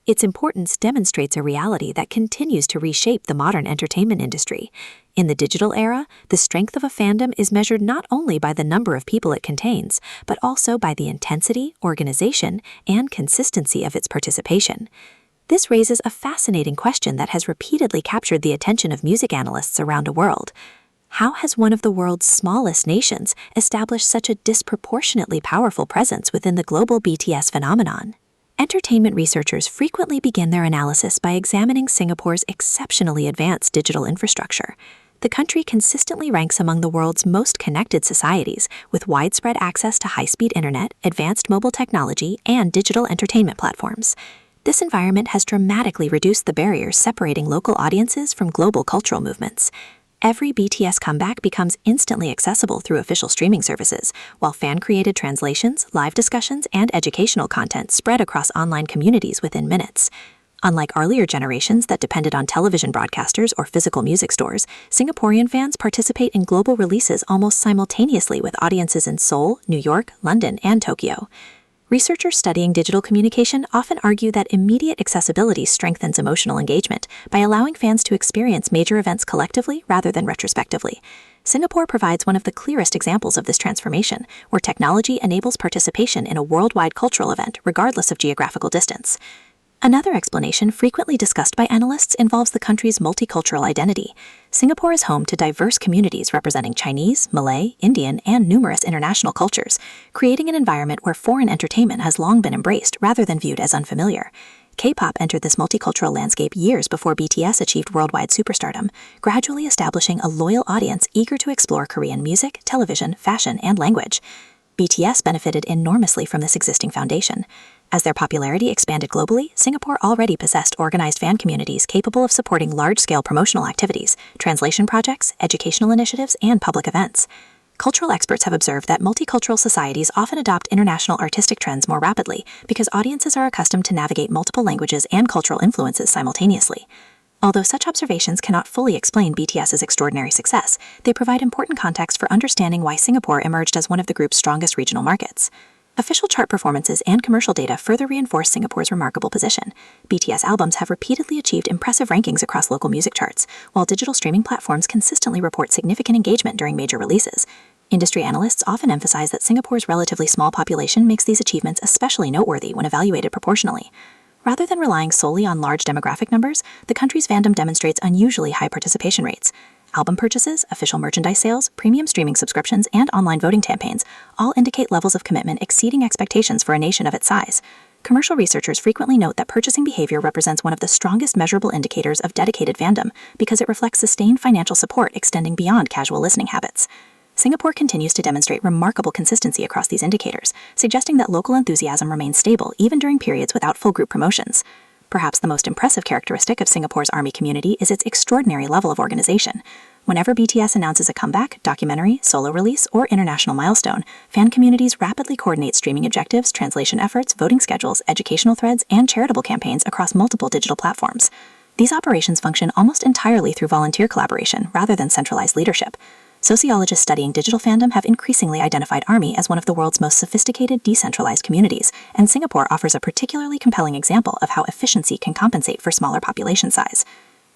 Its importance demonstrates a reality that continues to reshape the modern entertainment industry. In the digital era, the strength of a fandom is measured not only by the number of people it contains, but also by the intensity, organization, and consistency of its participation. This raises a fascinating question that has repeatedly captured the attention of music analysts around the world. How has one of the world's smallest nations established such a disproportionately powerful presence within the global BTS phenomenon? Entertainment researchers frequently begin their analysis by examining Singapore's exceptionally advanced digital infrastructure. The country consistently ranks among the world's most connected societies, with widespread access to high-speed internet, advanced mobile technology, and digital entertainment platforms. This environment has dramatically reduced the barriers separating local audiences from global cultural movements. Every BTS comeback becomes instantly accessible through official streaming services, while fan-created translations, live discussions, and educational content spread across online communities within minutes. Unlike earlier generations that depended on television broadcasters or physical music stores, Singaporean fans participate in global releases almost simultaneously with audiences in Seoul, New York, London, and Tokyo. Researchers studying digital communication often argue that immediate accessibility strengthens emotional engagement by allowing fans to experience major events collectively rather than retrospectively. Singapore provides one of the clearest examples of this transformation, where technology enables participation in a worldwide cultural event regardless of geographical distance. Another explanation frequently discussed by analysts involves the country's multicultural identity. Singapore is home to diverse communities representing Chinese, Malay, Indian, and numerous international cultures, creating an environment where foreign entertainment has long been embraced rather than viewed as unfamiliar. K-pop entered this multicultural landscape years before BTS achieved worldwide superstardom, gradually establishing a loyal audience eager to explore Korean music, television, fashion, and language. BTS benefited enormously from this existing foundation. As their popularity expanded globally, Singapore already possessed organized fan communities capable of supporting large-scale promotional activities, translation projects, educational initiatives, and public events. Cultural experts have observed that multicultural societies often adopt international artistic trends more rapidly because audiences are accustomed to navigate multiple languages and cultural influences simultaneously. Although such observations cannot fully explain BTS's extraordinary success, they provide important context for understanding why Singapore emerged as one of the group's strongest regional markets. Official chart performances and commercial data further reinforce Singapore's remarkable position. BTS albums have repeatedly achieved impressive rankings across local music charts, while digital streaming platforms consistently report significant engagement during major releases. Industry analysts often emphasize that Singapore's relatively small population makes these achievements especially noteworthy when evaluated proportionally. Rather than relying solely on large demographic numbers, the country's fandom demonstrates unusually high participation rates. Album purchases, official merchandise sales, premium streaming subscriptions, and online voting campaigns all indicate levels of commitment exceeding expectations for a nation of its size. Commercial researchers frequently note that purchasing behavior represents one of the strongest measurable indicators of dedicated fandom because it reflects sustained financial support extending beyond casual listening habits. Singapore continues to demonstrate remarkable consistency across these indicators, suggesting that local enthusiasm remains stable even during periods without full group promotions. Perhaps the most impressive characteristic of Singapore's ARMY community is its extraordinary level of organization. Whenever BTS announces a comeback, documentary, solo release, or international milestone, fan communities rapidly coordinate streaming objectives, translation efforts, voting schedules, educational threads, and charitable campaigns across multiple digital platforms. These operations function almost entirely through volunteer collaboration rather than centralized leadership. Sociologists studying digital fandom have increasingly identified ARMY as one of the world's most sophisticated, decentralized communities, and Singapore offers a particularly compelling example of how efficiency can compensate for smaller population size.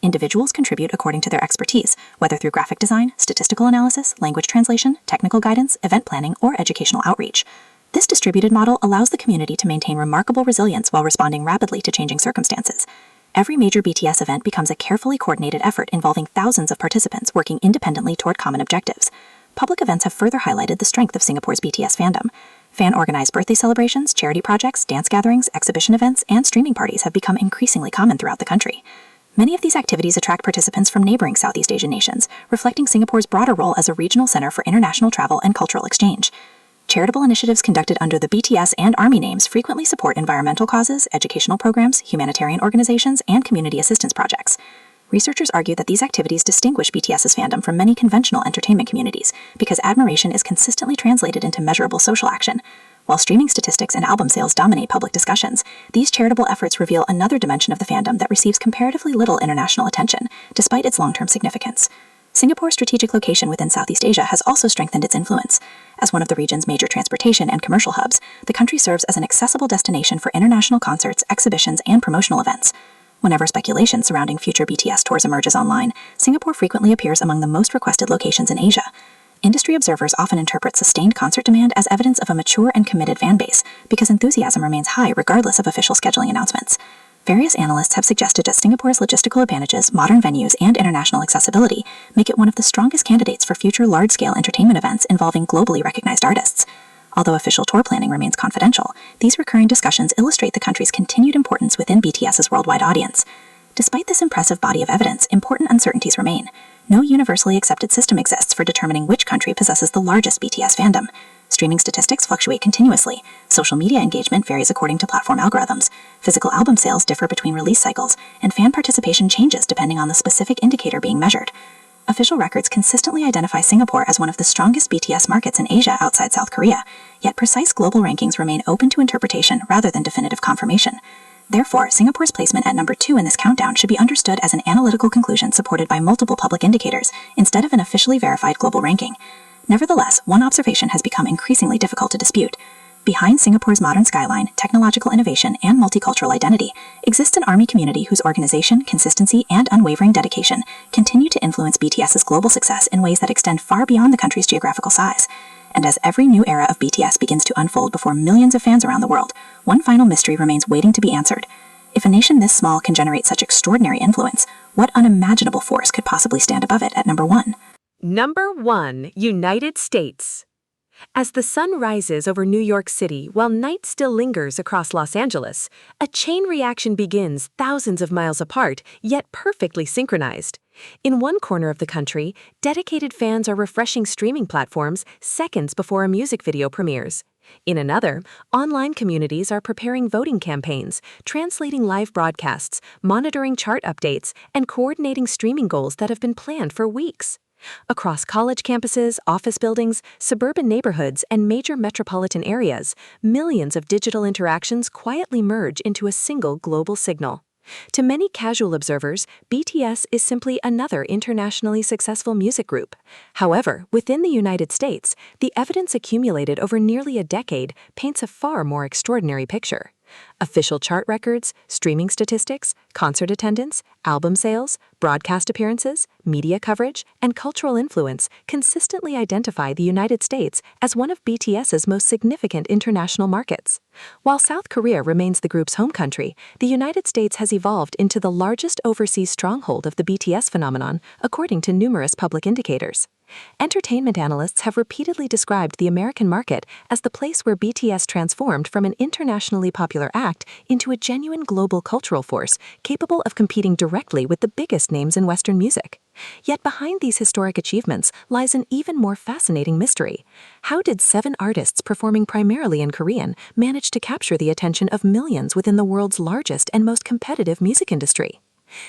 Individuals contribute according to their expertise, whether through graphic design, statistical analysis, language translation, technical guidance, event planning, or educational outreach. This distributed model allows the community to maintain remarkable resilience while responding rapidly to changing circumstances. Every major BTS event becomes a carefully coordinated effort involving thousands of participants working independently toward common objectives. Public events have further highlighted the strength of Singapore's BTS fandom. Fan-organized birthday celebrations, charity projects, dance gatherings, exhibition events, and streaming parties have become increasingly common throughout the country. Many of these activities attract participants from neighboring Southeast Asian nations, reflecting Singapore's broader role as a regional center for international travel and cultural exchange. Charitable initiatives conducted under the BTS and ARMY names frequently support environmental causes, educational programs, humanitarian organizations, and community assistance projects. Researchers argue that these activities distinguish BTS's fandom from many conventional entertainment communities because admiration is consistently translated into measurable social action. While streaming statistics and album sales dominate public discussions, these charitable efforts reveal another dimension of the fandom that receives comparatively little international attention, despite its long-term significance. Singapore's strategic location within Southeast Asia has also strengthened its influence. As one of the region's major transportation and commercial hubs, the country serves as an accessible destination for international concerts, exhibitions, and promotional events. Whenever speculation surrounding future BTS tours emerges online, Singapore frequently appears among the most requested locations in Asia. Industry observers often interpret sustained concert demand as evidence of a mature and committed fan base, because enthusiasm remains high regardless of official scheduling announcements. Various analysts have suggested that Singapore's logistical advantages, modern venues, and international accessibility make it one of the strongest candidates for future large-scale entertainment events involving globally recognized artists. Although official tour planning remains confidential, these recurring discussions illustrate the country's continued importance within BTS's worldwide audience. Despite this impressive body of evidence, important uncertainties remain. No universally accepted system exists for determining which country possesses the largest BTS fandom. Streaming statistics fluctuate continuously. Social media engagement varies according to platform algorithms. Physical album sales differ between release cycles, and fan participation changes depending on the specific indicator being measured. Official records consistently identify Singapore as one of the strongest BTS markets in Asia outside South Korea, yet precise global rankings remain open to interpretation rather than definitive confirmation. Therefore, Singapore's placement at number 2 in this countdown should be understood as an analytical conclusion supported by multiple public indicators, instead of an officially verified global ranking. Nevertheless, one observation has become increasingly difficult to dispute. Behind Singapore's modern skyline, technological innovation, and multicultural identity, exists an ARMY community whose organization, consistency, and unwavering dedication continue to influence BTS's global success in ways that extend far beyond the country's geographical size. And as every new era of BTS begins to unfold before millions of fans around the world, one final mystery remains waiting to be answered. If a nation this small can generate such extraordinary influence, what unimaginable force could possibly stand above it at number 1? Number 1, United States. As the sun rises over New York City while night still lingers across Los Angeles, a chain reaction begins thousands of miles apart, yet perfectly synchronized. In one corner of the country, dedicated fans are refreshing streaming platforms seconds before a music video premieres. In another, online communities are preparing voting campaigns, translating live broadcasts, monitoring chart updates, and coordinating streaming goals that have been planned for weeks. Across college campuses, office buildings, suburban neighborhoods, and major metropolitan areas, millions of digital interactions quietly merge into a single global signal. To many casual observers, BTS is simply another internationally successful music group. However, within the United States, the evidence accumulated over nearly a decade paints a far more extraordinary picture. Official chart records, streaming statistics, concert attendance, album sales, broadcast appearances, media coverage, and cultural influence consistently identify the United States as one of BTS's most significant international markets. While South Korea remains the group's home country, the United States has evolved into the largest overseas stronghold of the BTS phenomenon, according to numerous public indicators. Entertainment analysts have repeatedly described the American market as the place where BTS transformed from an internationally popular act into a genuine global cultural force capable of competing directly with the biggest names in Western music. Yet behind these historic achievements lies an even more fascinating mystery. How did 7 artists performing primarily in Korean manage to capture the attention of millions within the world's largest and most competitive music industry?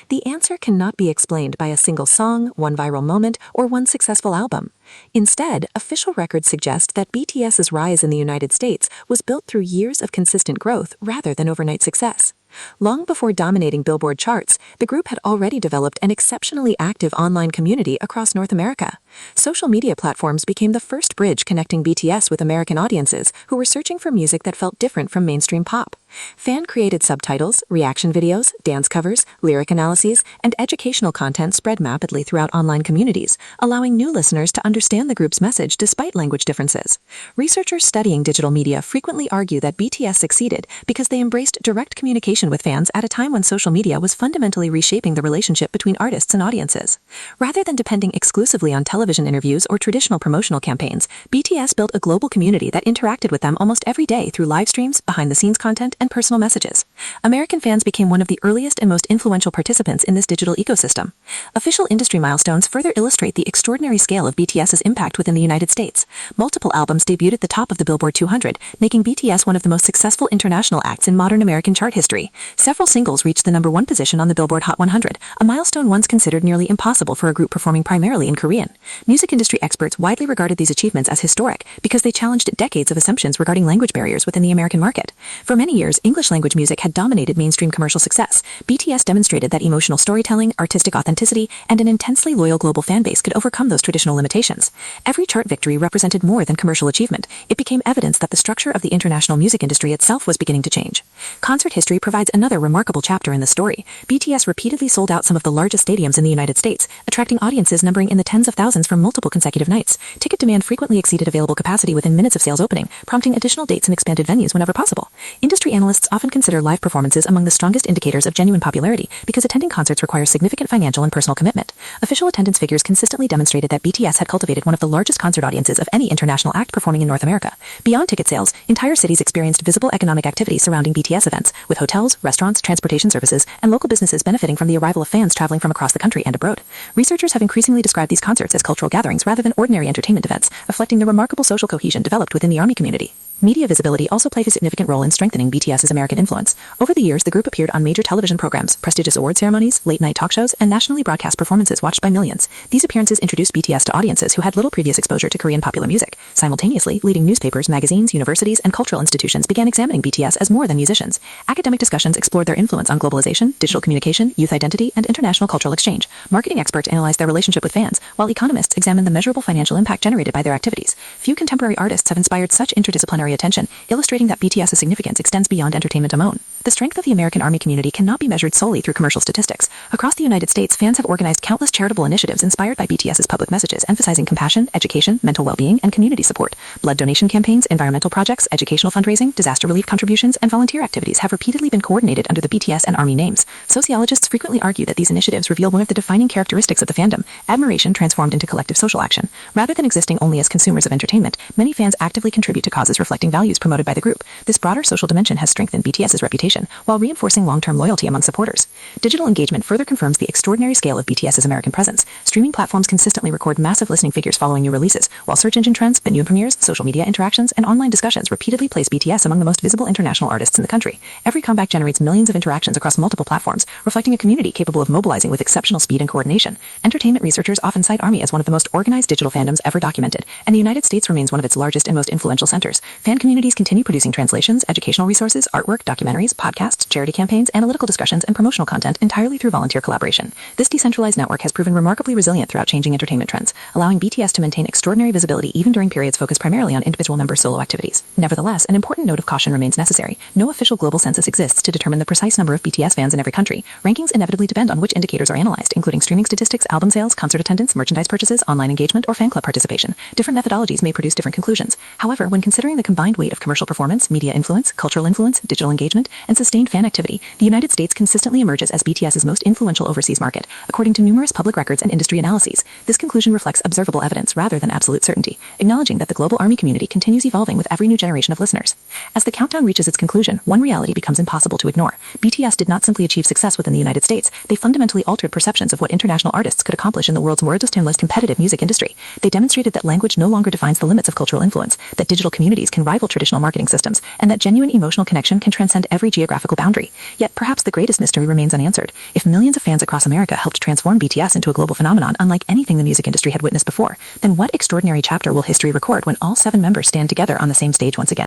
The answer cannot be explained by a single song, one viral moment, or one successful album. Instead, official records suggest that BTS's rise in the United States was built through years of consistent growth rather than overnight success. Long before dominating Billboard charts, the group had already developed an exceptionally active online community across North America. Social media platforms became the first bridge connecting BTS with American audiences who were searching for music that felt different from mainstream pop. Fan-created subtitles, reaction videos, dance covers, lyric analyses, and educational content spread rapidly throughout online communities, allowing new listeners to understand the group's message despite language differences. Researchers studying digital media frequently argue that BTS succeeded because they embraced direct communication with fans at a time when social media was fundamentally reshaping the relationship between artists and audiences. Rather than depending exclusively on television interviews or traditional promotional campaigns, BTS built a global community that interacted with them almost every day through live streams, behind-the-scenes content, and personal messages. American fans became one of the earliest and most influential participants in this digital ecosystem. Official industry milestones further illustrate the extraordinary scale of BTS's impact within the United States. Multiple albums debuted at the top of the Billboard 200, making BTS one of the most successful international acts in modern American chart history. Several singles reached the #1 position on the Billboard Hot 100, a milestone once considered nearly impossible for a group performing primarily in Korean. Music industry experts widely regarded these achievements as historic because they challenged decades of assumptions regarding language barriers within the American market. For many years, English-language music had dominated mainstream commercial success. BTS demonstrated that emotional storytelling, artistic authenticity, and an intensely loyal global fanbase could overcome those traditional limitations. Every chart victory represented more than commercial achievement. It became evidence that the structure of the international music industry itself was beginning to change. Concert history provides another remarkable chapter in the story. BTS repeatedly sold out some of the largest stadiums in the United States, attracting audiences numbering in the tens of thousands for multiple consecutive nights. Ticket demand frequently exceeded available capacity within minutes of sales opening, prompting additional dates and expanded venues whenever possible. Industry analysts often consider live performances among the strongest indicators of genuine popularity because attending concerts requires significant financial and personal commitment. Official attendance figures consistently demonstrated that BTS had cultivated one of the largest concert audiences of any international act performing in North America. Beyond ticket sales, entire cities experienced visible economic activity surrounding BTS events, with hotels, restaurants, transportation services, and local businesses benefiting from the arrival of fans traveling from across the country and abroad. Researchers have increasingly described these concerts as cultural gatherings rather than ordinary entertainment events, reflecting the remarkable social cohesion developed within the ARMY community. Media visibility also played a significant role in strengthening BTS's American influence. Over the years, the group appeared on major television programs, prestigious award ceremonies, late-night talk shows, and nationally broadcast performances watched by millions. These appearances introduced BTS to audiences who had little previous exposure to Korean popular music. Simultaneously, leading newspapers, magazines, universities, and cultural institutions began examining BTS as more than musicians. Academic discussions explored their influence on globalization, digital communication, youth identity, and international cultural exchange. Marketing experts analyzed their relationship with fans, while economists examined the measurable financial impact generated by their activities. Few contemporary artists have inspired such interdisciplinary attention, illustrating that BTS's significance extends beyond entertainment alone. The strength of the American Army community cannot be measured solely through commercial statistics. Across the United States, fans have organized countless charitable initiatives inspired by BTS's public messages, emphasizing compassion, education, mental well-being, and community support. Blood donation campaigns, environmental projects, educational fundraising, disaster relief contributions, and volunteer activities have repeatedly been coordinated under the BTS and Army names. Sociologists frequently argue that these initiatives reveal one of the defining characteristics of the fandom: admiration transformed into collective social action. Rather than existing only as consumers of entertainment, many fans actively contribute to causes reflecting values promoted by the group. This broader social dimension has strengthened BTS's reputation, while reinforcing long-term loyalty among supporters. Digital engagement further confirms the extraordinary scale of BTS's American presence. Streaming platforms consistently record massive listening figures following new releases, while search engine trends, venue premieres, social media interactions, and online discussions repeatedly place BTS among the most visible international artists in the country. Every comeback generates millions of interactions across multiple platforms, reflecting a community capable of mobilizing with exceptional speed and coordination. Entertainment researchers often cite ARMY as one of the most organized digital fandoms ever documented, and the United States remains one of its largest and most influential centers. Fan communities continue producing translations, educational resources, artwork, documentaries, podcasts, charity campaigns, analytical discussions, and promotional content entirely through volunteer collaboration. This decentralized network has proven remarkably resilient throughout changing entertainment trends, allowing BTS to maintain extraordinary visibility even during periods focused primarily on individual members' solo activities. Nevertheless, an important note of caution remains necessary. No official global census exists to determine the precise number of BTS fans in every country. Rankings inevitably depend on which indicators are analyzed, including streaming statistics, album sales, concert attendance, merchandise purchases, online engagement, or fan club participation. Different methodologies may produce different conclusions. However, when considering the combined weight of commercial performance, media influence, cultural influence, digital engagement, and sustained fan activity, the United States consistently emerges as BTS's most influential overseas market, according to numerous public records and industry analyses. This conclusion reflects observable evidence rather than absolute certainty, acknowledging that the global ARMY community continues evolving with every new generation of listeners. As the countdown reaches its conclusion, one reality becomes impossible to ignore. BTS did not simply achieve success within the United States, they fundamentally altered perceptions of what international artists could accomplish in the world's most competitive music industry. They demonstrated that language no longer defines the limits of cultural influence, that digital communities can rival traditional marketing systems, and that genuine emotional connection can transcend every geographical boundary. Yet perhaps the greatest mystery remains unanswered. If millions of fans across America helped transform BTS into a global phenomenon unlike anything the music industry had witnessed before, then what extraordinary chapter will history record when all 7 members stand together on the same stage once again?